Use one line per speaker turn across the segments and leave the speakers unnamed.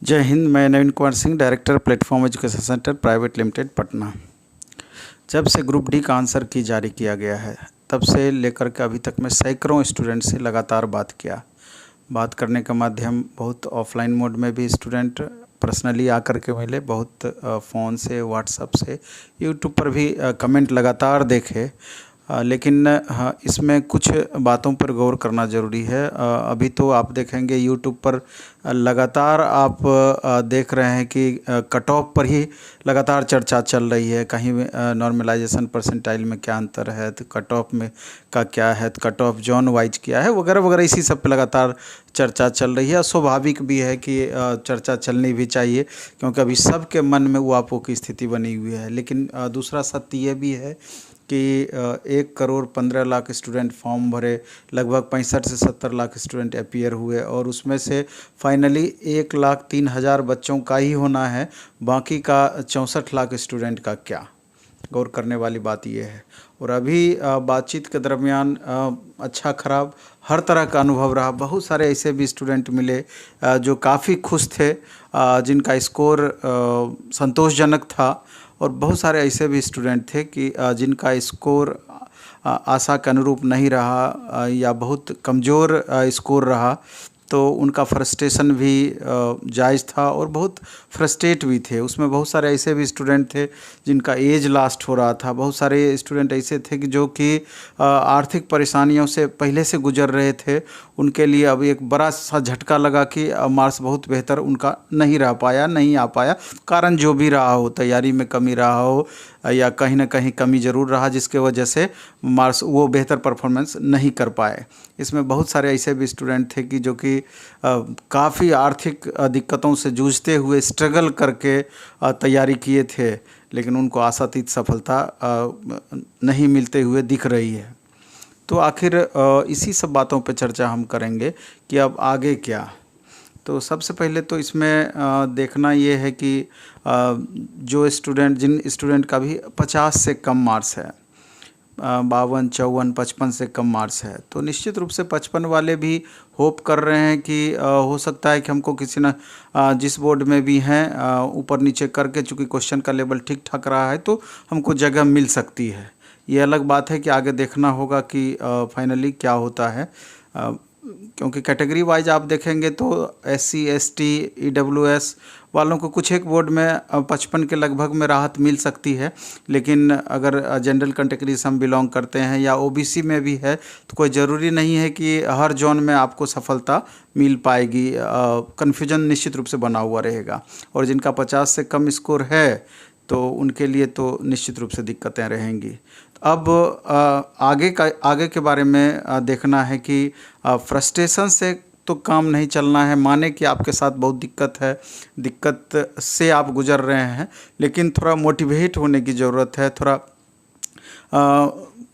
जय हिंद। मैं Naveen Kumar Singh, director platform education centre private limited Patna. जब से ग्रुप डी का आंसर की जारी किया गया है तब से लेकर के अभी तक मैं सैकड़ों स्टूडेंट से लगातार बात किया। बात करने का माध्यम बहुत ऑफलाइन मोड में भी स्टूडेंट पर्सनली आकर के मिले, बहुत फ़ोन से, व्हाट्सएप से, यूट्यूब पर भी कमेंट लगातार देखे। लेकिन हाँ, इसमें कुछ बातों पर गौर करना ज़रूरी है। अभी तो आप देखेंगे यूट्यूब पर लगातार आप देख रहे हैं कि कट ऑफ पर ही लगातार चर्चा चल रही है। कहीं नॉर्मलाइजेशन परसेंटाइल में क्या अंतर है, तो कट ऑफ में का क्या है, तो कट ऑफ जोन वाइज क्या है, वगैरह वगैरह, इसी सब पे लगातार चर्चा चल रही है। स्वाभाविक भी है कि चर्चा चलनी भी चाहिए, क्योंकि अभी सबके मन में वो आपो की स्थिति बनी हुई है। लेकिन दूसरा सत्य ये भी है कि 1,15,00,000 स्टूडेंट फॉर्म भरे, लगभग 65 से 70 लाख स्टूडेंट अपीयर हुए, और उसमें से फाइनली 1,03,000 बच्चों का ही होना है। बाकी का 64 लाख स्टूडेंट का क्या? गौर करने वाली बात यह है। और अभी बातचीत के दरमियान अच्छा खराब हर तरह का अनुभव रहा। बहुत सारे ऐसे भी स्टूडेंट मिले जो काफ़ी खुश थे, जिनका स्कोर संतोषजनक था, और बहुत सारे ऐसे भी स्टूडेंट थे कि जिनका स्कोर आशा के अनुरूप नहीं रहा, या बहुत कमज़ोर स्कोर रहा। तो उनका फ्रस्ट्रेशन भी जायज़ था, और बहुत फ्रस्ट्रेट भी थे। उसमें बहुत सारे ऐसे भी स्टूडेंट थे जिनका एज लास्ट हो रहा था। बहुत सारे स्टूडेंट ऐसे थे कि जो कि आर्थिक परेशानियों से पहले से गुजर रहे थे। उनके लिए अब एक बड़ा सा झटका लगा कि मार्क्स बहुत बेहतर उनका नहीं रह पाया, नहीं आ पाया। कारण जो भी रहा हो, तैयारी में कमी रहा हो, या कहीं ना कहीं कमी ज़रूर रहा, जिसके वजह से मार्क्स वो बेहतर परफॉर्मेंस नहीं कर पाए। इसमें बहुत सारे ऐसे भी स्टूडेंट थे कि जो कि काफ़ी आर्थिक दिक्कतों से जूझते हुए स्ट्रगल करके तैयारी किए थे, लेकिन उनको आशातीत सफलता नहीं मिलते हुए दिख रही है। तो आखिर इसी सब बातों पर चर्चा हम करेंगे कि अब आगे क्या। तो सबसे पहले तो इसमें देखना ये है कि जो स्टूडेंट, जिन स्टूडेंट का भी 50 से कम मार्क्स है, 52, 54, 55 से कम मार्क्स है, तो निश्चित रूप से 55 वाले भी होप कर रहे हैं कि हो सकता है कि हमको किसी न जिस बोर्ड में भी हैं ऊपर नीचे करके, चूँकि क्वेश्चन का लेवल ठीक ठाक रहा है, तो हमको जगह मिल सकती है। ये अलग बात है कि आगे देखना होगा कि फाइनली क्या होता है। क्योंकि कैटेगरी वाइज आप देखेंगे तो SC, ST, EWS वालों को कुछ एक बोर्ड में 55 के लगभग में राहत मिल सकती है। लेकिन अगर जनरल कैटेगरी से हम बिलोंग करते हैं, या OBC में भी है, तो कोई ज़रूरी नहीं है कि हर जोन में आपको सफलता मिल पाएगी। कन्फ्यूजन निश्चित रूप से बना हुआ रहेगा, और जिनका 50 से कम स्कोर है तो उनके लिए तो निश्चित रूप से दिक्कतें रहेंगी। अब आगे के बारे में देखना है कि फ्रस्ट्रेशन से तो काम नहीं चलना है। माने कि आपके साथ बहुत दिक्कत है, दिक्कत से आप गुजर रहे हैं, लेकिन थोड़ा मोटिवेट होने की ज़रूरत है। थोड़ा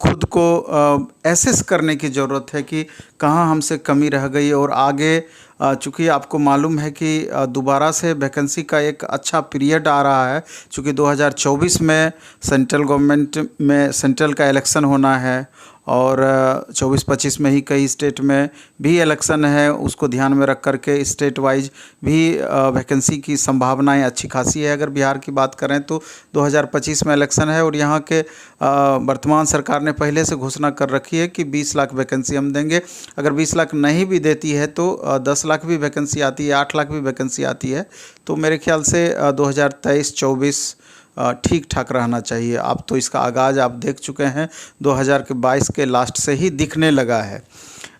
खुद को एसेस करने की ज़रूरत है कि कहाँ हमसे कमी रह गई, और आगे चूँकि आपको मालूम है कि दोबारा से वैकेंसी का एक अच्छा पीरियड आ रहा है। चूँकि 2024 में सेंट्रल गवर्नमेंट में सेंट्रल का इलेक्शन होना है, और 24-25 में ही कई स्टेट में भी इलेक्शन है। उसको ध्यान में रख करके स्टेट वाइज भी वैकेंसी की संभावनाएं अच्छी खासी है। अगर बिहार की बात करें तो 2025 में इलेक्शन है, और यहाँ के वर्तमान सरकार ने पहले से घोषणा कर रखी है कि 20 लाख वैकेंसी हम देंगे। अगर 20 लाख नहीं भी देती है तो 10 लाख भी वैकेंसी आती है, 8 लाख भी वैकेंसी आती है। तो मेरे ख्याल से 2023-24 ठीक ठाक रहना चाहिए। अब तो इसका आगाज़ आप देख चुके हैं, 2022 के लास्ट से ही दिखने लगा है।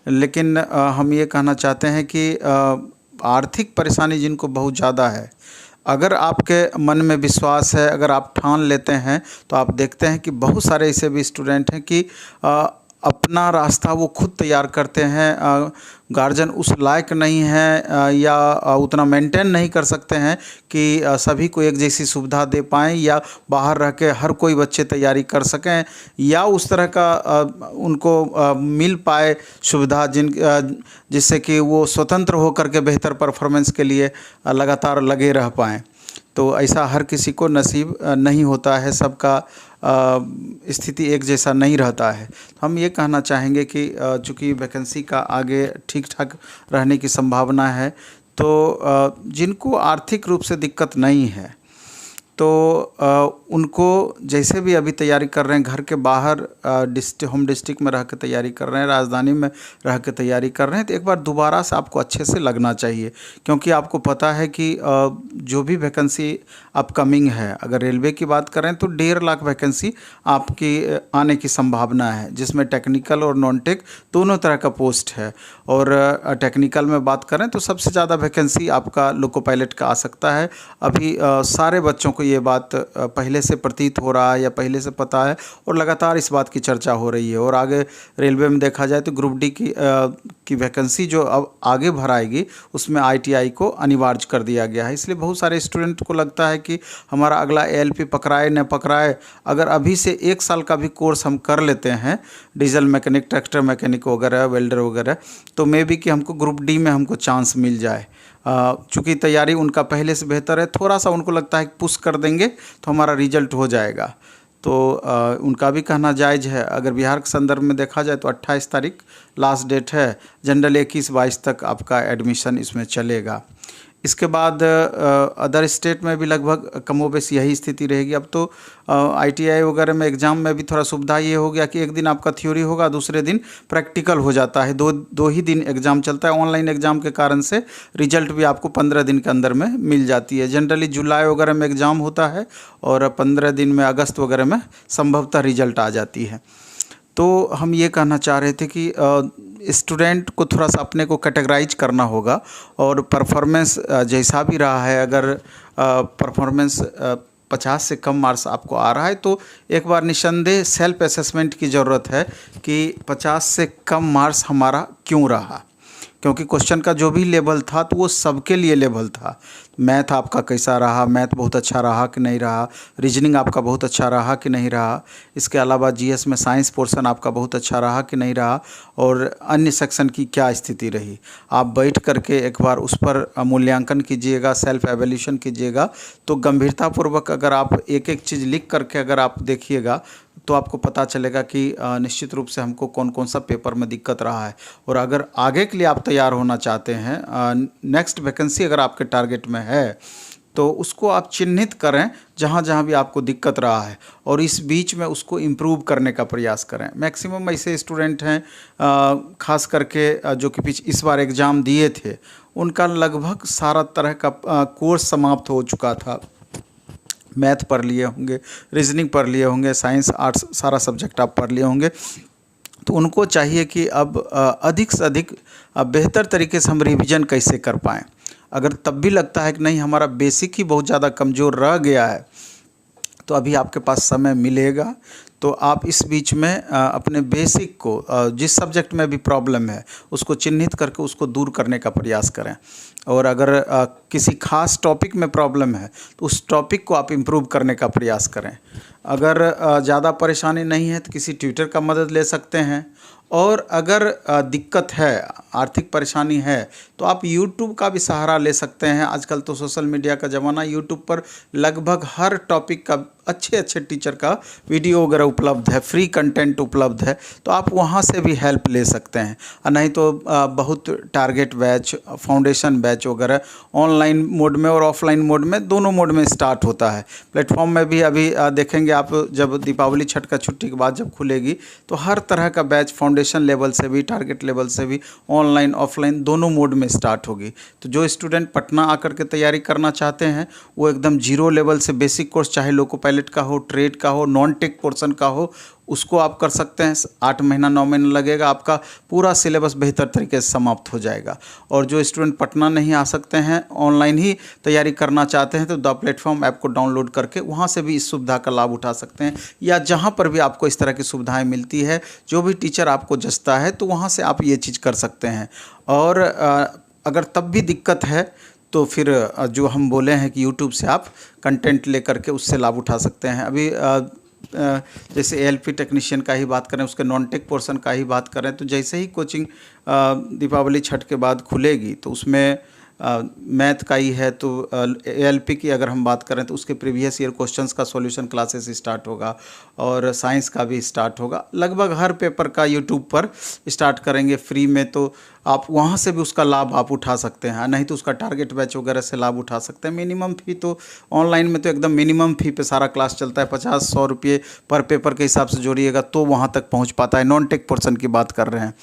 लेकिन हम ये कहना चाहते हैं कि आर्थिक परेशानी जिनको बहुत ज़्यादा है, अगर आपके मन में विश्वास है, अगर आप ठान लेते हैं, तो आप देखते हैं कि बहुत सारे ऐसे भी स्टूडेंट हैं कि अपना रास्ता वो खुद तैयार करते हैं। गार्जियन उस लायक नहीं है, या उतना मेंटेन नहीं कर सकते हैं कि सभी को एक जैसी सुविधा दे पाएँ, या बाहर रह के हर कोई बच्चे तैयारी कर सकें, या उस तरह का उनको मिल पाए सुविधा जिससे कि वो स्वतंत्र होकर के बेहतर परफॉर्मेंस के लिए लगातार लगे रह पाएँ। तो ऐसा हर किसी को नसीब नहीं होता है, सबका स्थिति एक जैसा नहीं रहता है। हम ये कहना चाहेंगे कि चूँकि वैकेंसी का आगे ठीक ठाक रहने की संभावना है, तो जिनको आर्थिक रूप से दिक्कत नहीं है तो उनको जैसे भी अभी तैयारी कर रहे हैं, घर के बाहर होम डिस्ट्रिक्ट में रह के तैयारी कर रहे हैं, राजधानी में रह के तैयारी कर रहे हैं, तो एक बार दोबारा से आपको अच्छे से लगना चाहिए। क्योंकि आपको पता है कि जो भी वैकेंसी अपकमिंग है, अगर रेलवे की बात करें तो 1.5 लाख वैकेंसी आपकी आने की संभावना है, जिसमें टेक्निकल और नॉन टेक दोनों तरह का पोस्ट है। और टेक्निकल में बात करें तो सबसे ज़्यादा वैकेंसी आपका लोको पायलट का आ सकता है। अभी सारे बच्चों को ये बात पहले से प्रतीत हो रहा है या पहले से पता है, और लगातार इस बात की चर्चा हो रही है। और आगे रेलवे में देखा जाए तो ग्रुप डी की वैकेंसी जो अब आगे भराएगी उसमें ITI को अनिवार्य कर दिया गया है। इसलिए बहुत सारे स्टूडेंट को लगता है कि हमारा अगला ALP पकड़ाए न पकड़ाए, अगर अभी से 1 साल का भी कोर्स हम कर लेते हैं, डीजल मैकेनिक, ट्रैक्टर मैकेनिक वगैरह, वेल्डर वगैरह, तो मे बी कि हमको ग्रुप डी में हमको चांस मिल जाए। चूँकि तैयारी उनका पहले से बेहतर है, थोड़ा सा उनको लगता है कि पुश कर देंगे तो हमारा रिजल्ट हो जाएगा। तो उनका भी कहना जायज़ है। अगर बिहार के संदर्भ में देखा जाए तो 28 तारीख लास्ट डेट है, जनरल 21-22 तक आपका एडमिशन इसमें चलेगा। इसके बाद अदर स्टेट में भी लगभग कमोबेश यही स्थिति रहेगी। अब तो ITI वगैरह में एग्ज़ाम में भी थोड़ा सुविधा ये हो गया कि एक दिन आपका थ्योरी होगा, दूसरे दिन प्रैक्टिकल हो जाता है। दो ही दिन एग्ज़ाम चलता है। ऑनलाइन एग्ज़ाम के कारण से रिजल्ट भी आपको 15 दिन के अंदर में मिल जाती है। जनरली जुलाई वगैरह में एग्ज़ाम होता है और 15 दिन में अगस्त वगैरह में संभवतः रिजल्ट आ जाती है। तो हम ये कहना चाह रहे थे कि स्टूडेंट को थोड़ा सा अपने को कैटेगराइज करना होगा, और परफॉर्मेंस जैसा भी रहा है, अगर परफॉर्मेंस 50 से कम मार्क्स आपको आ रहा है तो एक बार निस्संदेह सेल्फ असेसमेंट की ज़रूरत है कि 50 से कम मार्क्स हमारा क्यों रहा। क्योंकि क्वेश्चन का जो भी लेवल था तो वो सबके लिए लेवल था। मैथ आपका कैसा रहा, मैथ बहुत अच्छा रहा कि नहीं रहा, रीजनिंग आपका बहुत अच्छा रहा कि नहीं रहा, इसके अलावा GS में साइंस पोर्शन आपका बहुत अच्छा रहा कि नहीं रहा, और अन्य सेक्शन की क्या स्थिति रही। आप बैठ करके एक बार उस पर मूल्यांकन कीजिएगा, सेल्फ एवेल्यूशन कीजिएगा। तो गंभीरतापूर्वक अगर आप एक एक चीज़ लिख करके अगर आप देखिएगा तो आपको पता चलेगा कि निश्चित रूप से हमको कौन कौन सा पेपर में दिक्कत रहा है। और अगर आगे के लिए आप तैयार होना चाहते हैं, नेक्स्ट वैकेंसी अगर आपके टारगेट में है, तो उसको आप चिन्हित करें जहाँ जहाँ भी आपको दिक्कत रहा है, और इस बीच में उसको इम्प्रूव करने का प्रयास करें। मैक्सिमम ऐसे स्टूडेंट हैं खास करके जो कि इस बार एग्ज़ाम दिए थे, उनका लगभग सारा तरह का कोर्स समाप्त हो चुका था। मैथ पढ़ लिए होंगे, रीजनिंग पढ़ लिए होंगे, साइंस आर्ट्स सारा सब्जेक्ट आप पढ़ लिए होंगे। तो उनको चाहिए कि अब अधिक से अधिक बेहतर तरीके से हम रिवीजन कैसे कर पाएँ। अगर तब भी लगता है कि नहीं हमारा बेसिक ही बहुत ज़्यादा कमज़ोर रह गया है, तो अभी आपके पास समय मिलेगा, तो आप इस बीच में अपने बेसिक को, जिस सब्जेक्ट में भी प्रॉब्लम है उसको चिन्हित करके उसको दूर करने का प्रयास करें। और अगर किसी खास टॉपिक में प्रॉब्लम है तो उस टॉपिक को आप इम्प्रूव करने का प्रयास करें। अगर ज़्यादा परेशानी नहीं है तो किसी ट्यूटर का मदद ले सकते हैं। और अगर दिक्कत है, आर्थिक परेशानी है, तो आप YouTube का भी सहारा ले सकते हैं। आजकल तो सोशल मीडिया का ज़माना, YouTube पर लगभग हर टॉपिक का अच्छे अच्छे टीचर का वीडियो वगैरह उपलब्ध है, फ्री कंटेंट उपलब्ध है, तो आप वहाँ से भी हेल्प ले सकते हैं। नहीं तो बहुत टारगेट बैच, फाउंडेशन बैच वगैरह ऑनलाइन मोड में और ऑफलाइन मोड में, दोनों मोड में स्टार्ट होता है। प्लेटफॉर्म में भी अभी देखेंगे आप, जब दीपावली छठ का छुट्टी के बाद जब खुलेगी तो हर तरह का बैच फाउंडेशन लेवल से भी, टारगेट लेवल से भी, ऑनलाइन ऑफलाइन दोनों मोड में स्टार्ट होगी। तो जो स्टूडेंट पटना आकर के तैयारी करना चाहते हैं वो एकदम जीरो लेवल से बेसिक कोर्स, चाहे लोको पायलट का हो, ट्रेड का हो, नॉन टेक पोर्शन का हो, उसको आप कर सकते हैं। 8 महीना 9 महीना लगेगा, आपका पूरा सिलेबस बेहतर तरीके से समाप्त हो जाएगा। और जो स्टूडेंट पटना नहीं आ सकते हैं, ऑनलाइन ही तैयारी करना चाहते हैं, तो द प्लेटफॉर्म ऐप को डाउनलोड करके वहाँ से भी इस सुविधा का लाभ उठा सकते हैं। या जहाँ पर भी आपको इस तरह की सुविधाएँ मिलती है, जो भी टीचर आपको जचता है, तो वहाँ से आप ये चीज़ कर सकते हैं। और अगर तब भी दिक्कत है तो फिर जो हम बोले हैं कि YouTube से आप कंटेंट लेकर के उससे लाभ उठा सकते हैं। अभी जैसे ALP टेक्नीशियन का ही बात करें, उसके नॉन टेक पोर्शन का ही बात करें, तो जैसे ही कोचिंग दीपावली छठ के बाद खुलेगी तो उसमें मैथ का ही है तो एएलपी की अगर हम बात करें तो उसके प्रीवियस ईयर क्वेश्चंस का सॉल्यूशन क्लासेस स्टार्ट होगा, और साइंस का भी स्टार्ट होगा। लगभग हर पेपर का यूट्यूब पर स्टार्ट करेंगे फ्री में, तो आप वहाँ से भी उसका लाभ आप उठा सकते हैं, नहीं तो उसका टारगेट बैच वगैरह से लाभ उठा सकते हैं। मिनिमम फ़ी तो ऑनलाइन में तो एकदम मिनिमम फ़ी पे सारा क्लास चलता है, 50-100 रुपये पर पेपर के हिसाब से जोड़िएगा तो वहाँ तक पहुँच पाता है। नॉन टेक पर्सन की बात कर रहे हैं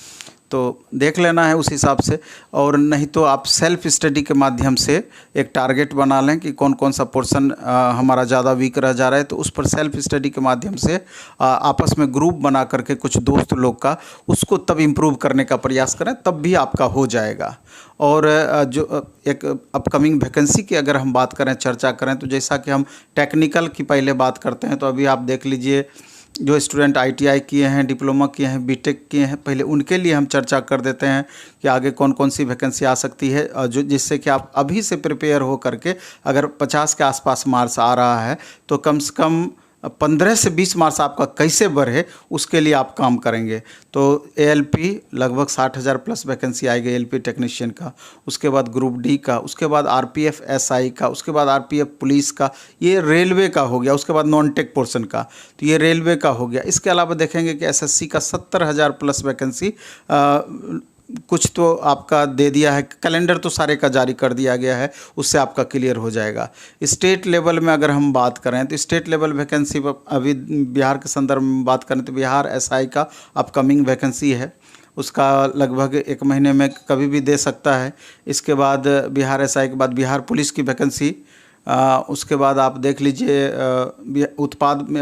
तो देख लेना है उस हिसाब से, और नहीं तो आप सेल्फ स्टडी के माध्यम से एक टारगेट बना लें कि कौन कौन सा पोर्शन हमारा ज़्यादा वीक रह जा रहा है, तो उस पर सेल्फ स्टडी के माध्यम से आपस में ग्रुप बना करके कुछ दोस्त लोग का उसको तब इम्प्रूव करने का प्रयास करें, तब भी आपका हो जाएगा। और जो एक अपकमिंग वैकेंसी की अगर हम बात करें, चर्चा करें, तो जैसा कि हम टेक्निकल की पहले बात करते हैं, तो अभी आप देख लीजिए जो स्टूडेंट आईटीआई किए हैं, डिप्लोमा किए हैं, बीटेक किए हैं, पहले उनके लिए हम चर्चा कर देते हैं कि आगे कौन कौन सी वैकेंसी आ सकती है, जो जिससे कि आप अभी से प्रिपेयर हो करके अगर 50 के आसपास मार्क्स आ रहा है तो कम से कम 15 से 20 मार्क्स आपका कैसे बढ़े उसके लिए आप काम करेंगे। तो एएलपी लगभग 60,000 प्लस वैकेंसी आएगी एएलपी टेक्नीशियन का, उसके बाद ग्रुप डी का, उसके बाद आरपीएफ एसआई का, उसके बाद आरपीएफ पुलिस का, ये रेलवे का हो गया, उसके बाद नॉन टेक पोर्शन का, तो ये रेलवे का हो गया। इसके अलावा देखेंगे कि एसएससी का 70,000 प्लस वैकेंसी कुछ तो आपका दे दिया है, कैलेंडर तो सारे का जारी कर दिया गया है, उससे आपका क्लियर हो जाएगा। स्टेट लेवल में अगर हम बात करें तो स्टेट लेवल वैकेंसी अभी बिहार के संदर्भ में बात करें तो बिहार एसआई का अपकमिंग वैकेंसी है, उसका लगभग 1 महीने में कभी भी दे सकता है। इसके बाद बिहार एसआई के बाद बिहार पुलिस की वैकेंसी, उसके बाद आप देख लीजिए उत्पाद में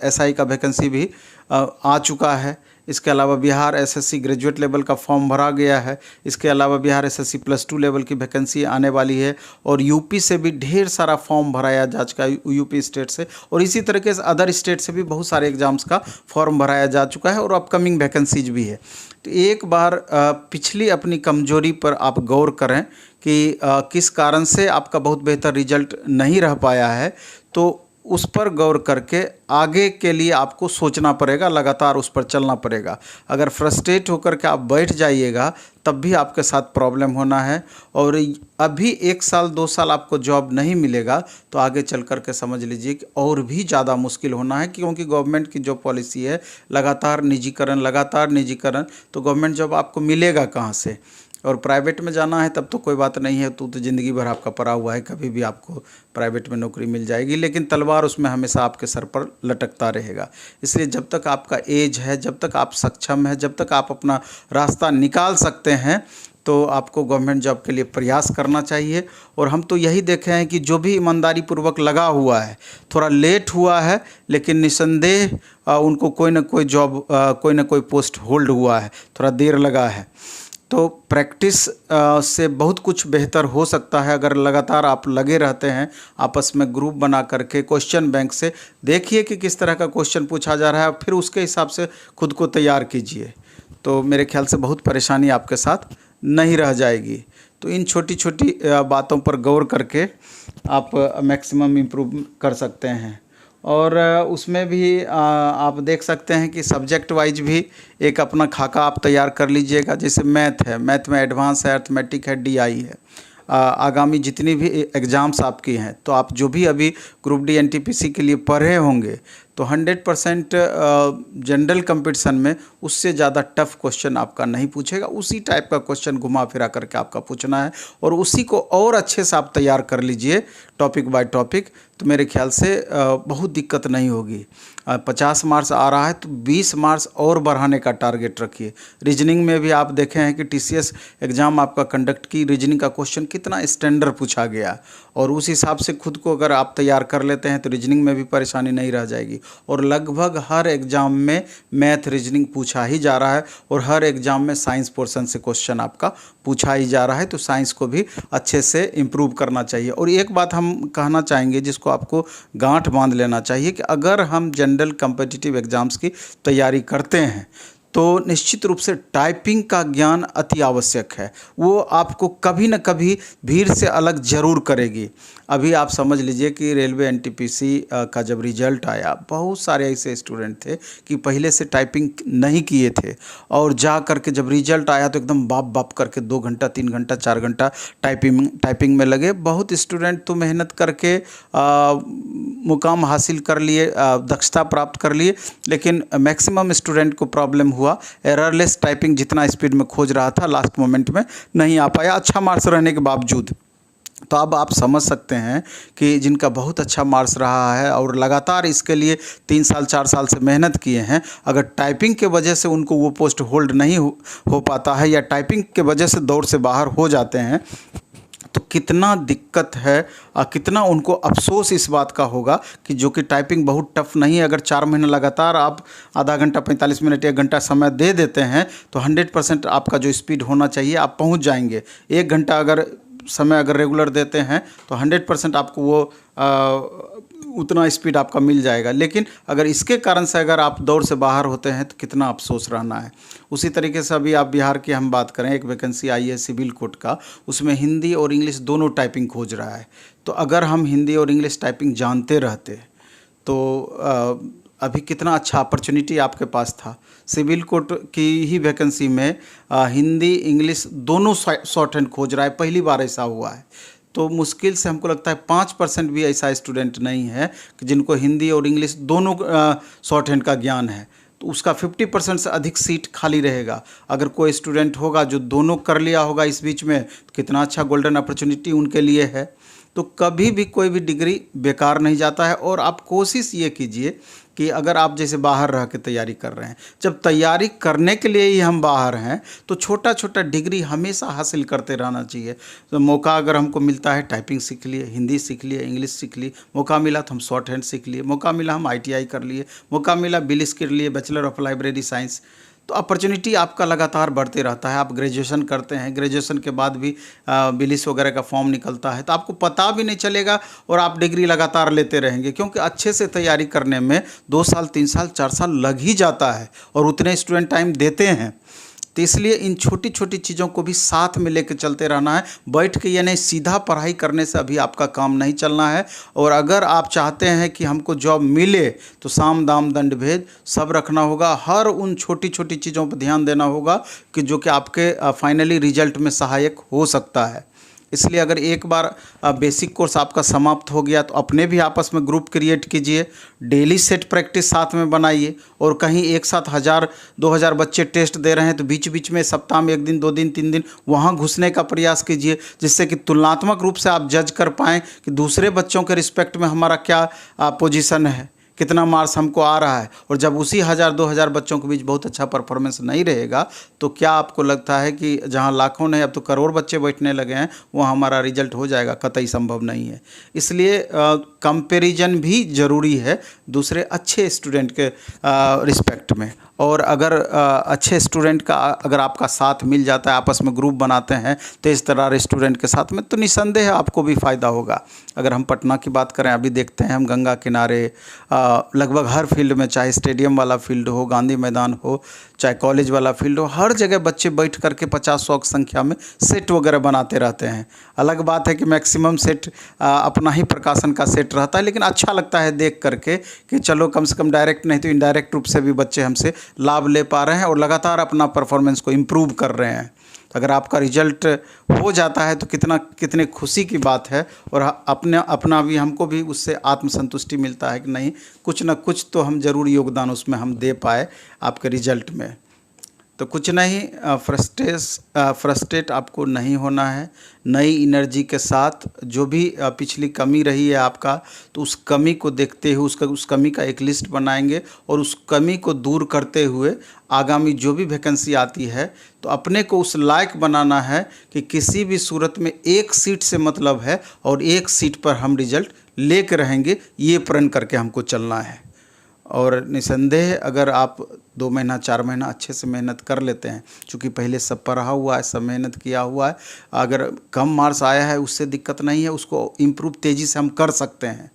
एसआई का वैकेंसी भी आ चुका है। इसके अलावा बिहार एसएससी ग्रेजुएट लेवल का फॉर्म भरा गया है। इसके अलावा बिहार एसएससी +2 लेवल की वैकेंसी आने वाली है, और यूपी से भी ढेर सारा फॉर्म भराया जा चुका है, यूपी स्टेट से, और इसी तरीके से अदर स्टेट से भी बहुत सारे एग्जाम्स का फॉर्म भराया जा चुका है, और अपकमिंग वैकेंसीज भी है। तो एक बार पिछली अपनी कमजोरी पर आप गौर करें कि किस कारण से आपका बहुत बेहतर रिजल्ट नहीं रह पाया है, तो उस पर गौर करके आगे के लिए आपको सोचना पड़ेगा, लगातार उस पर चलना पड़ेगा। अगर फ्रस्ट्रेट होकर के आप बैठ जाइएगा तब भी आपके साथ प्रॉब्लम होना है, और अभी 1 साल 2 साल आपको जॉब नहीं मिलेगा तो आगे चल कर के समझ लीजिए कि और भी ज़्यादा मुश्किल होना है, क्योंकि गवर्नमेंट की जो पॉलिसी है लगातार निजीकरण, तो गवर्नमेंट जॉब आपको मिलेगा कहाँ से। और प्राइवेट में जाना है तब तो कोई बात नहीं है, तो ज़िंदगी भर आपका पड़ा हुआ है, कभी भी आपको प्राइवेट में नौकरी मिल जाएगी, लेकिन तलवार उसमें हमेशा आपके सर पर लटकता रहेगा। इसलिए जब तक आपका एज है, जब तक आप सक्षम है, जब तक आप अपना रास्ता निकाल सकते हैं, तो आपको गवर्नमेंट जॉब के लिए प्रयास करना चाहिए। और हम तो यही देखे हैं कि जो भी ईमानदारी पूर्वक लगा हुआ है, थोड़ा लेट हुआ है लेकिन निसंदेह उनको कोई ना कोई जॉब, कोई ना कोई पोस्ट होल्ड हुआ है, थोड़ा देर लगा है। तो प्रैक्टिस से बहुत कुछ बेहतर हो सकता है अगर लगातार आप लगे रहते हैं, आपस में ग्रुप बना करके क्वेश्चन बैंक से देखिए कि किस तरह का क्वेश्चन पूछा जा रहा है, फिर उसके हिसाब से खुद को तैयार कीजिए, तो मेरे ख्याल से बहुत परेशानी आपके साथ नहीं रह जाएगी। तो इन छोटी छोटी बातों पर गौर करके आप मैक्सिमम इम्प्रूव कर सकते हैं। और उसमें भी आप देख सकते हैं कि सब्जेक्ट वाइज भी एक अपना खाका आप तैयार कर लीजिएगा। जैसे मैथ है, मैथ में एडवांस है, अर्थमेटिक है, डीआई है। आगामी जितनी भी एग्ज़ाम्स आपकी हैं, तो आप जो भी अभी ग्रुप डी एनटीपीसी के लिए पढ़े होंगे तो 100% जनरल कंपटीशन में उससे ज़्यादा टफ क्वेश्चन आपका नहीं पूछेगा, उसी टाइप का क्वेश्चन घुमा फिरा करके आपका पूछना है, और उसी को और अच्छे से आप तैयार कर लीजिए टॉपिक बाय टॉपिक, तो मेरे ख्याल से बहुत दिक्कत नहीं होगी। 50 मार्क्स आ रहा है तो 20 मार्क्स और बढ़ाने का टारगेट रखिए। रीजनिंग में भी आप देखे हैं कि टीसीएस एग्ज़ाम आपका कंडक्ट की, रीजनिंग का क्वेश्चन कितना स्टैंडर्ड पूछा गया, और उस हिसाब से खुद को अगर आप तैयार कर लेते हैं तो रीजनिंग में भी परेशानी नहीं रह जाएगी। और लगभग हर एग्ज़ाम में मैथ रीजनिंग पूछा ही जा रहा है, और हर एग्ज़ाम में साइंस पोर्शन से क्वेश्चन आपका पूछा ही जा रहा है, तो साइंस को भी अच्छे से इम्प्रूव करना चाहिए। और एक बात हम कहना चाहेंगे जिसको आपको गांठ बांध लेना चाहिए कि अगर हम जनरल कॉम्पिटिटिव एग्ज़ाम्स की तैयारी करते हैं तो निश्चित रूप से टाइपिंग का ज्ञान अति आवश्यक है। वो आपको कभी न कभी भीड़ से अलग ज़रूर करेगी। अभी आप समझ लीजिए कि रेलवे एनटीपीसी का जब रिजल्ट आया, बहुत सारे ऐसे स्टूडेंट थे कि पहले से टाइपिंग नहीं किए थे और जा करके जब रिजल्ट आया तो एकदम बाप बाप करके 2 घंटा 3 घंटा 4 घंटा टाइपिंग में लगे। बहुत स्टूडेंट तो मेहनत करके मुकाम हासिल कर लिए, दक्षता प्राप्त कर लिए, लेकिन मैक्सिमम स्टूडेंट को प्रॉब्लम हुआ। एररलेस टाइपिंग जितना स्पीड में खोज रहा था लास्ट मोमेंट में नहीं आ पाया, अच्छा मार्क्स रहने के बावजूद। तो अब आप समझ सकते हैं कि जिनका बहुत अच्छा मार्क्स रहा है और लगातार इसके लिए 3 साल 4 साल से मेहनत किए हैं, अगर टाइपिंग के वजह से उनको वो पोस्ट होल्ड नहीं हो पाता है या टाइपिंग के वजह से दौड़ से बाहर हो जाते हैं, तो कितना दिक्कत है, कितना उनको अफसोस इस बात का होगा कि जो कि टाइपिंग बहुत टफ नहीं है। अगर 4 महीने लगातार आप आधा घंटा 45 मिनट 1 घंटा समय दे देते हैं तो 100% आपका जो स्पीड होना चाहिए आप पहुंच जाएंगे। 1 घंटा अगर समय अगर रेगुलर देते हैं तो 100% आपको वो उतना स्पीड आपका मिल जाएगा। लेकिन अगर इसके कारण से अगर आप दौड़ से बाहर होते हैं तो कितना अफसोस रहना है। उसी तरीके से अभी आप बिहार की हम बात करें, एक वैकेंसी आई है सिविल कोर्ट का, उसमें हिंदी और इंग्लिश दोनों टाइपिंग खोज रहा है। तो अगर हम हिंदी और इंग्लिश टाइपिंग जानते रहते तो अभी कितना अच्छा अपॉर्चुनिटी आपके पास था। सिविल कोर्ट की ही वैकेंसी में हिंदी इंग्लिश दोनों शॉर्ट हैंड खोज रहा है, पहली बार ऐसा हुआ है। तो मुश्किल से हमको लगता है 5% भी ऐसा स्टूडेंट नहीं है कि जिनको हिंदी और इंग्लिश दोनों शॉर्ट हैंड का ज्ञान है। तो उसका 50% से अधिक सीट खाली रहेगा। अगर कोई स्टूडेंट होगा जो दोनों कर लिया होगा इस बीच में, तो कितना अच्छा गोल्डन अपॉर्चुनिटी उनके लिए है। तो कभी भी कोई भी डिग्री बेकार नहीं जाता है। और आप कोशिश ये कीजिए कि अगर आप जैसे बाहर रह के तैयारी कर रहे हैं, जब तैयारी करने के लिए ही हम बाहर हैं तो छोटा छोटा डिग्री हमेशा हासिल करते रहना चाहिए। तो मौका अगर हमको मिलता है, टाइपिंग सीख लिए, हिंदी सीख लिए, इंग्लिश सीख लिए, मौका मिला तो हम शॉर्ट हैंड सीख लिए, मौका मिला हम ITI कर लिए, मौका मिला बिलिस के लिए बैचलर ऑफ लाइब्रेरी साइंस। तो अपॉर्चुनिटी आपका लगातार बढ़ते रहता है। आप ग्रेजुएशन करते हैं, ग्रेजुएशन के बाद भी बिलिस वगैरह का फॉर्म निकलता है, तो आपको पता भी नहीं चलेगा और आप डिग्री लगातार लेते रहेंगे, क्योंकि अच्छे से तैयारी करने में 2 साल 3 साल 4 साल लग ही जाता है और उतने स्टूडेंट टाइम देते हैं। तो इसलिए इन छोटी छोटी चीज़ों को भी साथ में लेकर चलते रहना है। बैठ के यानी सीधा पढ़ाई करने से अभी आपका काम नहीं चलना है। और अगर आप चाहते हैं कि हमको जॉब मिले तो साम दाम दंड भेद सब रखना होगा। हर उन छोटी छोटी चीज़ों पर ध्यान देना होगा कि जो कि आपके फाइनली रिजल्ट में सहायक हो सकता है। इसलिए अगर एक बार बेसिक कोर्स आपका समाप्त हो गया तो अपने भी आपस में ग्रुप क्रिएट कीजिए, डेली सेट प्रैक्टिस साथ में बनाइए। और कहीं एक साथ 1000-2000 बच्चे टेस्ट दे रहे हैं तो बीच बीच में सप्ताह में 1 दिन 2 दिन 3 दिन वहाँ घुसने का प्रयास कीजिए, जिससे कि तुलनात्मक रूप से आप जज कर पाएँ कि दूसरे बच्चों के रिस्पेक्ट में हमारा क्या पोजीशन है, कितना मार्क्स हमको आ रहा है। और जब उसी 1000-2000 बच्चों के बीच बहुत अच्छा परफॉर्मेंस नहीं रहेगा तो क्या आपको लगता है कि जहां लाखों नहीं अब तो करोड़ बच्चे बैठने लगे हैं वहाँ हमारा रिजल्ट हो जाएगा? कतई संभव नहीं है। इसलिए कंपैरिजन भी ज़रूरी है दूसरे अच्छे स्टूडेंट के रिस्पेक्ट में। और अगर अच्छे स्टूडेंट का अगर आपका साथ मिल जाता है, आपस में ग्रुप बनाते हैं तेज़ तर्रार स्टूडेंट के साथ में, तो निसंदेह आपको भी फ़ायदा होगा। अगर हम पटना की बात करें, अभी देखते हैं हम गंगा किनारे लगभग हर फील्ड में, चाहे स्टेडियम वाला फील्ड हो, गांधी मैदान हो, चाहे कॉलेज वाला फील्ड हो, हर जगह बच्चे बैठ करके 50-100 की संख्या में सेट वगैरह बनाते रहते हैं। अलग बात है कि मैक्सिमम सेट अपना ही प्रकाशन का सेट रहता है, लेकिन अच्छा लगता है देख करके कि चलो कम से कम डायरेक्ट नहीं तो इनडायरेक्ट रूप से भी बच्चे हमसे लाभ ले पा रहे हैं और लगातार अपना परफॉर्मेंस को इम्प्रूव कर रहे हैं। अगर आपका रिजल्ट हो जाता है तो कितने खुशी की बात है। और अपना भी हमको भी उससे आत्मसंतुष्टि मिलता है कि नहीं, कुछ ना कुछ तो हम ज़रूर योगदान उसमें हम दे पाए आपके रिजल्ट में। तो कुछ नहीं, फ्रस्ट्रेट आपको नहीं होना है। नई एनर्जी के साथ जो भी पिछली कमी रही है आपका, तो उस कमी को देखते हुए उस कमी का एक लिस्ट बनाएंगे और उस कमी को दूर करते हुए आगामी जो भी वैकेंसी आती है तो अपने को उस लायक बनाना है कि किसी भी सूरत में 1 सीट से मतलब है और 1 सीट पर हम रिजल्ट लेकर रहेंगे, ये प्रण करके हमको चलना है। और निसंदेह अगर आप 2 महीना 4 महीना अच्छे से मेहनत कर लेते हैं, चूँकि पहले सब पढ़ा हुआ है, सब मेहनत किया हुआ है, अगर कम मार्क्स आया है उससे दिक्कत नहीं है, उसको इम्प्रूव तेज़ी से हम कर सकते हैं।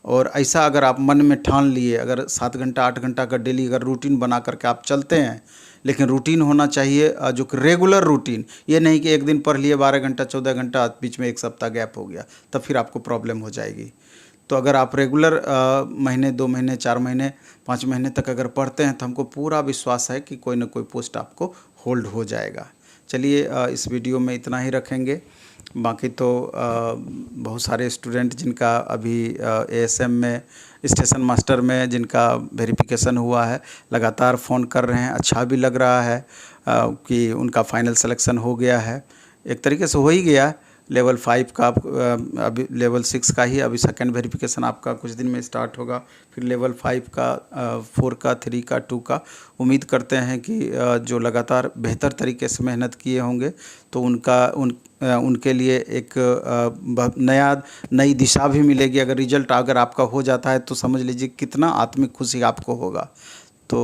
और ऐसा अगर आप मन में ठान लिए, अगर 7 घंटा 8 घंटा का डेली अगर रूटीन बना करके आप चलते हैं लेकिन रूटीन होना चाहिए, जो कि रेगुलर रूटीन। ये नहीं कि एक दिन पढ़ लिए 12 घंटा 14 घंटा, बीच में एक सप्ताह गैप हो गया, तब फिर आपको प्रॉब्लम हो जाएगी। तो अगर आप रेगुलर महीने 2 महीने 4 महीने 5 महीने तक अगर पढ़ते हैं तो हमको पूरा विश्वास है कि कोई ना कोई पोस्ट आपको होल्ड हो जाएगा। चलिए इस वीडियो में इतना ही रखेंगे। बाकी तो बहुत सारे स्टूडेंट जिनका अभी एएसएम में, स्टेशन मास्टर में जिनका वेरिफिकेशन हुआ है, लगातार फ़ोन कर रहे हैं। अच्छा भी लग रहा है कि उनका फाइनल सिलेक्शन हो गया है। एक तरीके से हो ही गया। लेवल 5 का अभी लेवल 6 का ही अभी सेकंड वेरिफिकेशन आपका कुछ दिन में स्टार्ट होगा। फिर लेवल 5 का 4 का 3 का 2 का। उम्मीद करते हैं कि जो लगातार बेहतर तरीके से मेहनत किए होंगे तो उनके लिए एक नई दिशा भी मिलेगी। अगर रिजल्ट अगर आपका हो जाता है तो समझ लीजिए कितना आत्मिक खुशी आपको होगा। तो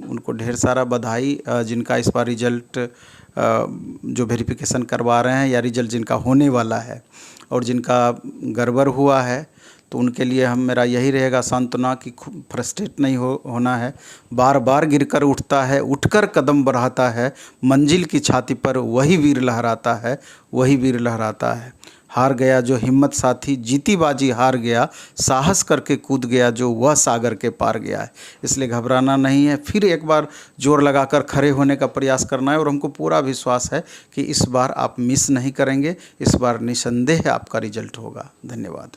उनको ढेर सारा बधाई जिनका इस बार रिजल्ट जो वेरिफिकेशन करवा रहे हैं या रिजल्ट जिनका होने वाला है, और जिनका गड़बड़ हुआ है तो उनके लिए मेरा यही रहेगा सांत्वना कि फ्रस्ट्रेट नहीं होना है। बार बार गिरकर उठता है, उठकर कदम बढ़ाता है, मंजिल की छाती पर वही वीर लहराता है, वही वीर लहराता है। हार गया जो हिम्मत साथी, जीती बाजी हार गया, साहस करके कूद गया जो वह सागर के पार गया है। इसलिए घबराना नहीं है, फिर एक बार जोर लगाकर खड़े होने का प्रयास करना है। और हमको पूरा विश्वास है कि इस बार आप मिस नहीं करेंगे, इस बार निसंदेह आपका रिजल्ट होगा। धन्यवाद।